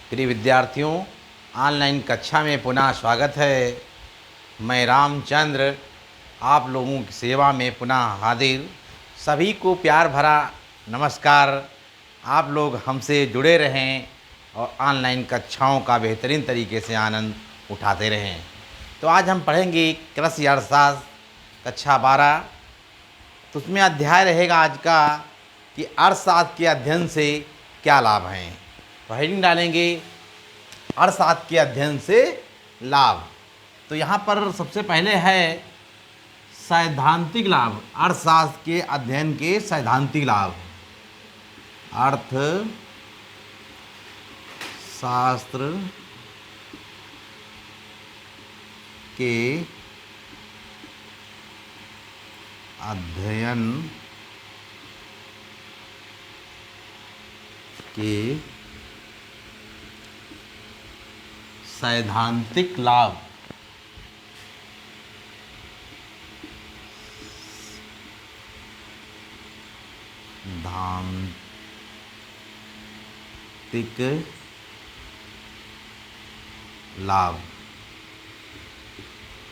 प्रिय विद्यार्थियों, ऑनलाइन कक्षा में पुनः स्वागत है। मैं रामचंद्र आप लोगों की सेवा में पुनः हाजिर। सभी को प्यार भरा नमस्कार। आप लोग हमसे जुड़े रहें और ऑनलाइन कक्षाओं का बेहतरीन तरीके से आनंद उठाते रहें। तो आज हम पढ़ेंगे कृषि अर्थशास्त्र कक्षा 12। तो उसमें अध्याय रहेगा आज का कि अर्थशास्त्र के अध्ययन से क्या लाभ हैं। तो हेडिंग डालेंगे अर्थशास्त्र के अध्ययन से लाभ। तो यहाँ पर सबसे पहले है सैद्धांतिक लाभ। अर्थशास्त्र के अध्ययन के सैद्धांतिक लाभ। अर्थशास्त्र के अध्ययन के सैद्धांतिक लाभ। सैद्धांतिक लाभ।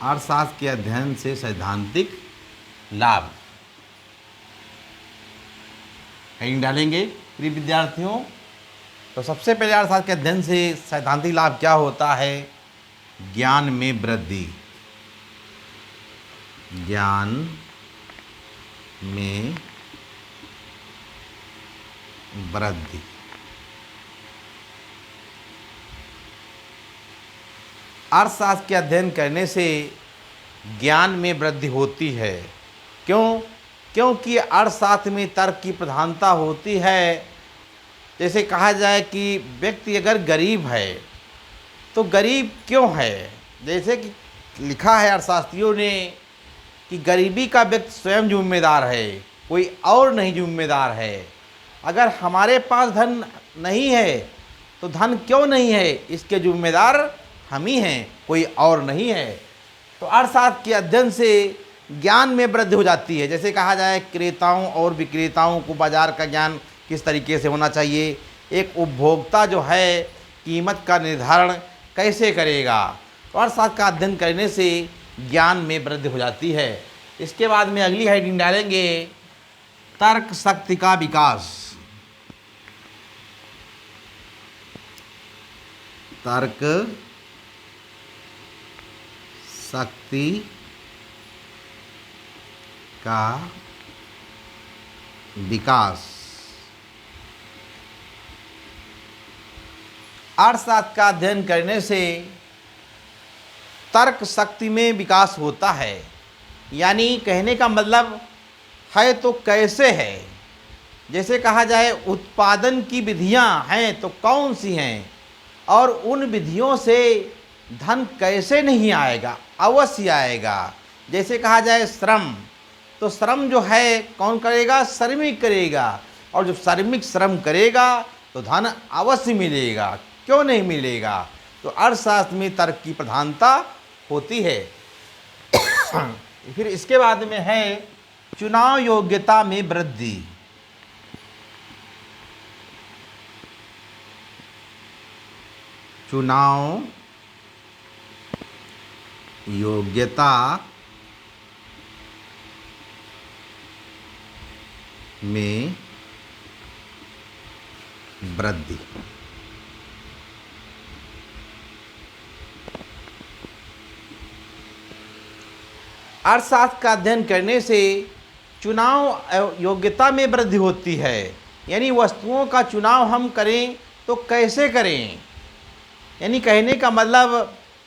अर्थशास्त्र के अध्ययन से सैद्धांतिक लाभ हेडिंग डालेंगे प्रिय विद्यार्थियों। तो सबसे पहले अर्थशास्त्र के अध्ययन से सैद्धांतिक लाभ क्या होता है? ज्ञान में वृद्धि। ज्ञान में वृद्धि। अर्थशास्त्र के अध्ययन करने से ज्ञान में वृद्धि होती है। क्यों? क्योंकि अर्थशास्त्र में तर्क की प्रधानता होती है। जैसे कहा जाए कि व्यक्ति अगर गरीब है तो गरीब क्यों है? जैसे कि लिखा है अर्थशास्त्रियों ने कि गरीबी का व्यक्ति स्वयं जिम्मेदार है, कोई और नहीं जिम्मेदार है। अगर हमारे पास धन नहीं है तो धन क्यों नहीं है, इसके जिम्मेदार हम ही हैं, कोई और नहीं है। तो अर्थशास्त्र के अध्ययन से ज्ञान में वृद्धि हो जाती है। जैसे कहा जाए क्रेताओं और विक्रेताओं को बाजार का ज्ञान किस तरीके से होना चाहिए, एक उपभोक्ता जो है कीमत का निर्धारण कैसे करेगा। तो अर्थशास्त्र का अध्ययन करने से ज्ञान में वृद्धि हो जाती है। इसके बाद में अगली हेडिंग डालेंगे तर्क शक्ति का विकास। तर्क शक्ति का विकास। अर्थशास्त्र का अध्ययन करने से तर्क शक्ति में विकास होता है। यानी कहने का मतलब है तो कैसे है। जैसे कहा जाए उत्पादन की विधियां हैं तो कौन सी हैं, और उन विधियों से धन कैसे नहीं आएगा, अवश्य आएगा। जैसे कहा जाए श्रम, तो श्रम जो है कौन करेगा? श्रमिक करेगा, और जब श्रमिक श्रम करेगा तो धन अवश्य मिलेगा, क्यों नहीं मिलेगा। तो अर्थशास्त्र में तर्क की प्रधानता होती है। फिर इसके बाद में है चुनाव योग्यता में वृद्धि। चुनाव योग्यता में वृद्धि। अर्थशास्त्र का अध्ययन करने से चुनाव योग्यता में वृद्धि होती है। यानी वस्तुओं का चुनाव हम करें तो कैसे करें। यानी कहने का मतलब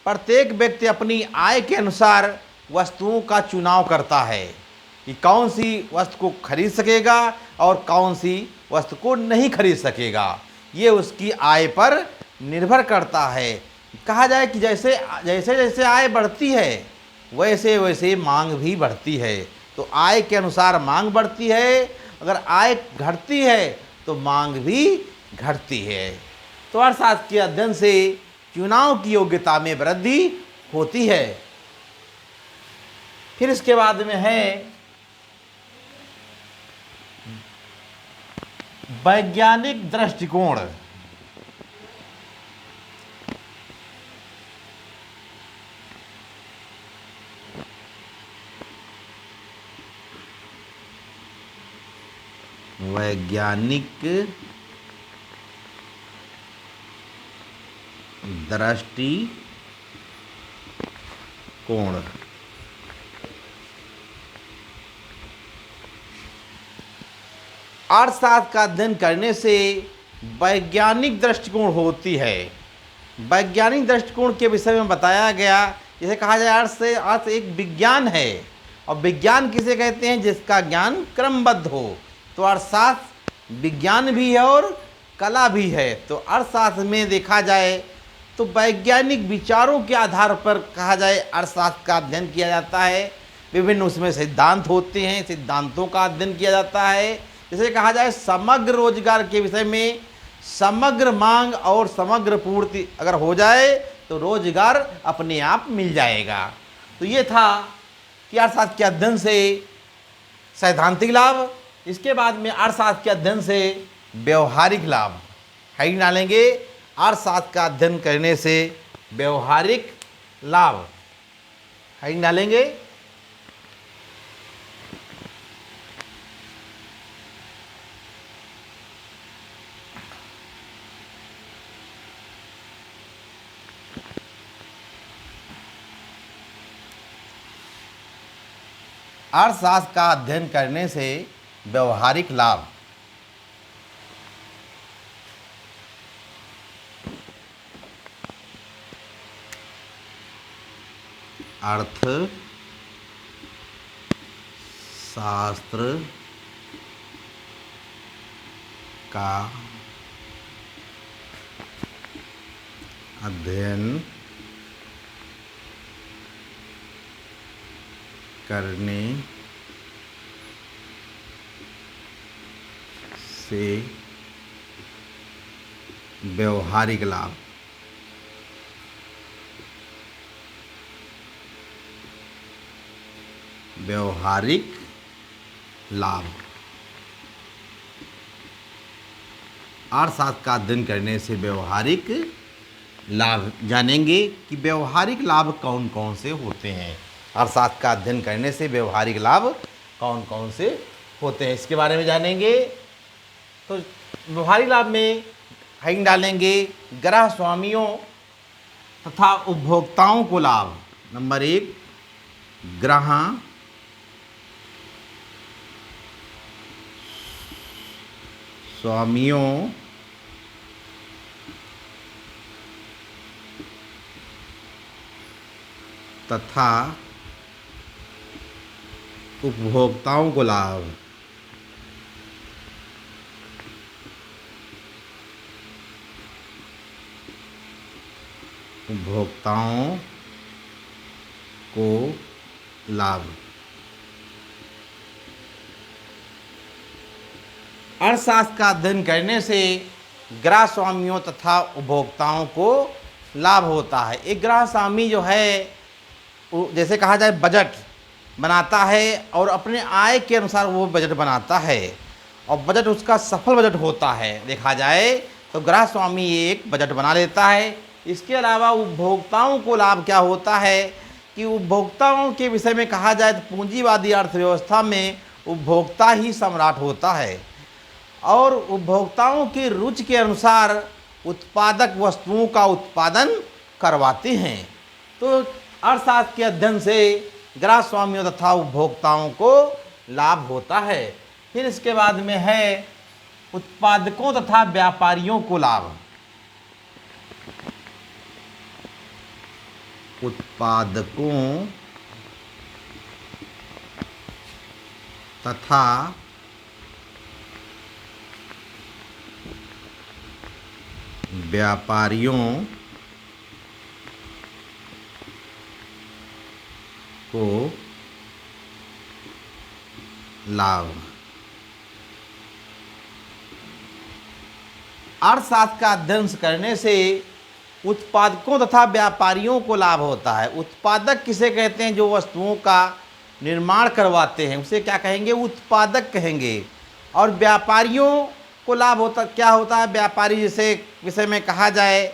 प्रत्येक व्यक्ति अपनी आय के अनुसार वस्तुओं का चुनाव करता है कि कौन सी वस्तु को खरीद सकेगा और कौन सी वस्तु को नहीं खरीद सकेगा। ये उसकी आय पर निर्भर करता है। कहा जाए कि जैसे जैसे जैसे आय बढ़ती है वैसे वैसे मांग भी बढ़ती है। तो आय के अनुसार मांग बढ़ती है, अगर आय घटती है तो मांग भी घटती है। तो अर्थशास्त्र के अध्ययन से चुनाव की योग्यता में वृद्धि होती है। फिर इसके बाद में है वैज्ञानिक दृष्टिकोण। वैज्ञानिक दृष्टिकोण। अर्थशास्त्र का अध्ययन करने से वैज्ञानिक दृष्टिकोण होती है। वैज्ञानिक दृष्टिकोण के विषय में बताया गया, जैसे कहा जाए अर्थ एक विज्ञान है, और विज्ञान किसे कहते हैं? जिसका ज्ञान क्रमबद्ध हो। तो अर्थशास्त्र विज्ञान भी है और कला भी है। तो अर्थशास्त्र में देखा जाए तो वैज्ञानिक विचारों के आधार पर कहा जाए अर्थशास्त्र का अध्ययन किया जाता है। विभिन्न उसमें सिद्धांत होते हैं, सिद्धांतों का अध्ययन किया जाता है। जैसे कहा जाए समग्र रोजगार के विषय में समग्र मांग और समग्र पूर्ति अगर हो जाए तो रोजगार अपने आप मिल जाएगा। तो ये था कि अर्थशास्त्र के अध्ययन से सैद्धांतिक लाभ, इसके बाद में अर्थशास्त्र के अध्ययन से व्यवहारिक लाभ। हेडिंग डालेंगे अर्थशास्त्र का अध्ययन करने से व्यवहारिक लाभ। हेडिंग डालेंगे अर्थशास्त्र का अध्ययन करने से व्यवहारिक लाभ। अर्थशास्त्र का अध्ययन करने से व्यवहारिक लाभ। व्यवहारिक लाभ। अर्थशास्त्र का अध्ययन करने से व्यवहारिक लाभ जानेंगे कि व्यवहारिक लाभ कौन कौन से होते हैं। अर्थशास्त्र का अध्ययन करने से व्यवहारिक लाभ कौन कौन से होते हैं, इसके बारे में जानेंगे। तो व्यवहारिक लाभ में हेडिंग डालेंगे ग्राहक स्वामियों तथा उपभोक्ताओं को लाभ। नंबर 1 ग्राहक स्वामियों तथा उपभोक्ताओं को लाभ। उपभोक्ताओं को लाभ। अर्थशास्त्र का अध्ययन करने से ग्राहक स्वामियों तथा उपभोक्ताओं को लाभ होता है। एक ग्राहक स्वामी जो है जैसे कहा जाए बजट बनाता है और अपने आय के अनुसार वो बजट बनाता है और बजट उसका सफल बजट होता है। देखा जाए तो ग्राहक स्वामी एक बजट बना लेता है। इसके अलावा उपभोक्ताओं को लाभ क्या होता है कि उपभोक्ताओं के विषय में कहा जाए तो पूंजीवादी अर्थव्यवस्था में उपभोक्ता ही सम्राट होता है और उपभोक्ताओं की रुचि के अनुसार उत्पादक वस्तुओं का उत्पादन करवाते हैं। तो अर्थशास्त्र के अध्ययन से ग्राहक स्वामियों तथा उपभोक्ताओं को लाभ होता है। फिर इसके बाद में है उत्पादकों तथा व्यापारियों को लाभ। उत्पादकों तथा व्यापारियों को लाभ। अर्थशास्त्र का अध्ययन करने से उत्पादकों तथा व्यापारियों को लाभ होता है। उत्पादक किसे कहते हैं? जो वस्तुओं का निर्माण करवाते हैं उसे क्या कहेंगे? उत्पादक कहेंगे। और व्यापारियों को लाभ होता क्या होता है? व्यापारी जैसे विषय में कहा जाए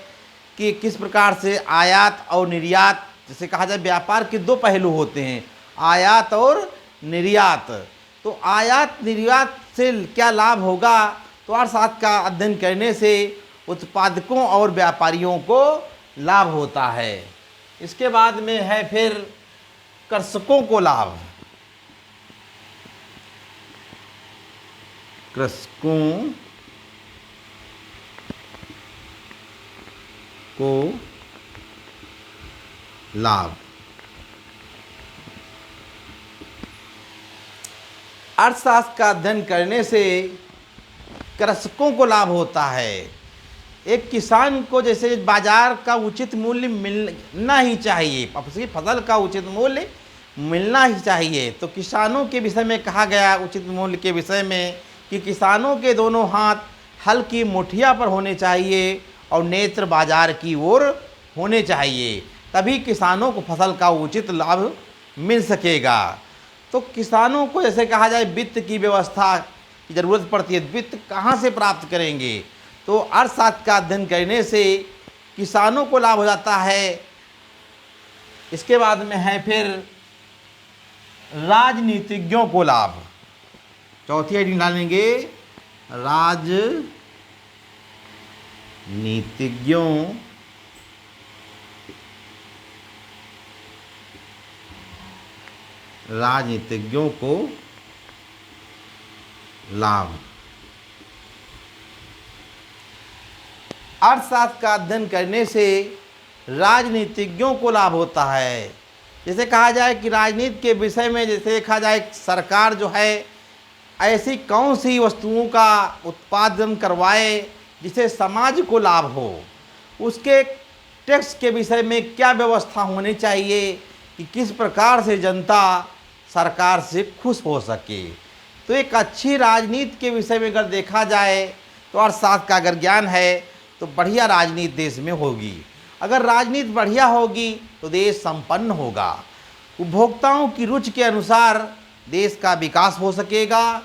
कि किस प्रकार से आयात और निर्यात, जैसे कहा जाए व्यापार के दो पहलू होते हैं, आयात और निर्यात। तो आयात निर्यात से क्या लाभ होगा, तो अर्थशास्त्र का अध्ययन करने से उत्पादकों और व्यापारियों को लाभ होता है। इसके बाद में है फिर कृषकों को लाभ। कृषकों को लाभ। अर्थशास्त्र का अध्ययन करने से कृषकों को लाभ होता है। एक किसान को जैसे बाजार का उचित मूल्य मिलना ही चाहिए, अपनी फसल का उचित मूल्य मिलना ही चाहिए। तो किसानों के विषय में कहा गया, उचित मूल्य के विषय में, कि किसानों के दोनों हाथ हल की मुठिया पर होने चाहिए और नेत्र बाजार की ओर होने चाहिए, तभी किसानों को फसल का उचित लाभ मिल सकेगा। तो किसानों को जैसे कहा जाए वित्त की व्यवस्था की ज़रूरत पड़ती है, वित्त कहाँ से प्राप्त करेंगे, तो अर्थशास्त्र का अध्ययन करने से किसानों को लाभ हो जाता है। इसके बाद में है फिर राजनीतिज्ञों को लाभ। चौथी हेडिंग डालेंगे राजनीतिज्ञों को लाभ। अर्थशास्त्र का अध्ययन करने से राजनीतिज्ञों को लाभ होता है। जैसे कहा जाए कि राजनीति के विषय में जैसे देखा जाए, सरकार जो है ऐसी कौन सी वस्तुओं का उत्पादन करवाए जिसे समाज को लाभ हो, उसके टैक्स के विषय में क्या व्यवस्था होनी चाहिए कि किस प्रकार से जनता सरकार से खुश हो सके। तो एक अच्छी राजनीति के विषय में अगर देखा जाए तो अर्थशास्त्र का अगर ज्ञान है तो बढ़िया राजनीति देश में होगी। अगर राजनीति बढ़िया होगी तो देश संपन्न होगा। उपभोक्ताओं की रुचि के अनुसार देश का विकास हो सकेगा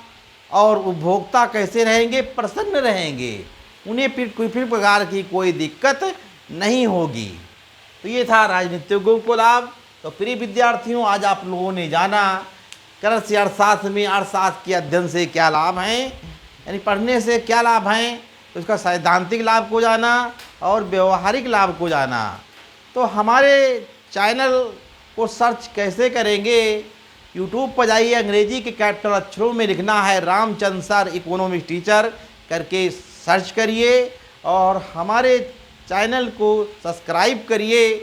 और उपभोक्ता कैसे रहेंगे, प्रसन्न रहेंगे, उन्हें फिर किसी प्रकार की कोई दिक्कत नहीं होगी। तो ये था राजनीतिज्ञों को लाभ। तो प्रिय विद्यार्थियों, आज आप लोगों ने जाना कृषि अर्थशास्त्र में अर्थशास्त्र के अध्ययन से क्या लाभ हैं, यानी पढ़ने से क्या लाभ हैं, तो उसका सैद्धांतिक लाभ को जाना और व्यवहारिक लाभ को जाना। तो हमारे चैनल को सर्च कैसे करेंगे, यूट्यूब पर जाइए, अंग्रेजी के कैपिटल अक्षरों में लिखना है रामचंद्र सर इकोनॉमिक्स टीचर करके सर्च करिए और हमारे चैनल को सब्सक्राइब करिए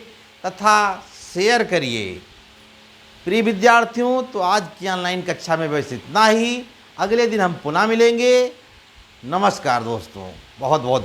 तथा शेयर करिए। प्रिय विद्यार्थियों, तो आज की ऑनलाइन कक्षा में बस इतना ही। अगले दिन हम पुनः मिलेंगे। नमस्कार दोस्तों, बहुत बहुत